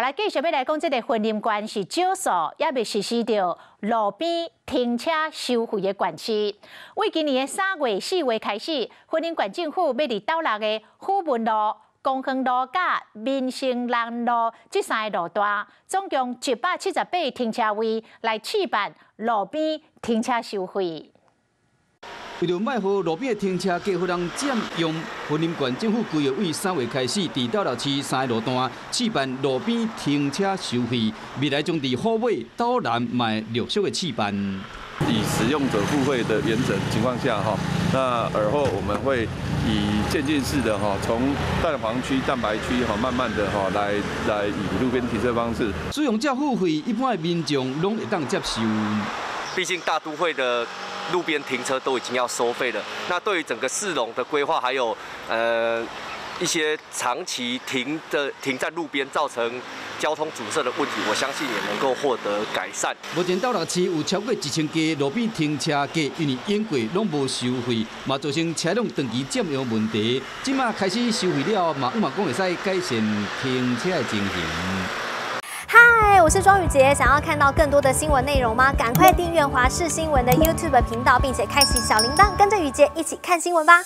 来继续要来讲，这个婚姻关是少数也未实施到路边停车收费的管制。为今年的3月、4月开始，婚姻管政府要伫斗六的虎文路、公园路甲民生南路这3个路段，总共178停车位来试办路边停车收费。 为了卖互路边的停车格互人占用，婚姻管政府规划为3月开始，伫斗六市3个路段试办路边停车收费，未来将伫虎尾、斗南卖陆续的试办。以使用者付费的原则情况下，那而后我们会以渐进式的从蛋黄区、蛋白区慢慢的来以路边停车方式。使用者付费，一般的民众拢会当接受。毕竟大都会的 路边停车都已经要收费了，那对于整个市容的规划，还有一些长期停在路边造成交通阻塞的问题，我相信也能够获得改善。目前斗六市有超过1000家路边停车格，因为淹过拢无收费，嘛造成车辆长期占用问题。即马开始收费了，嘛讲会使改善停车的情形。 嗨，我是庄宇杰。想要看到更多的新闻内容吗？赶快订阅华视新闻的 YouTube 频道，并且开启小铃铛，跟着宇杰一起看新闻吧。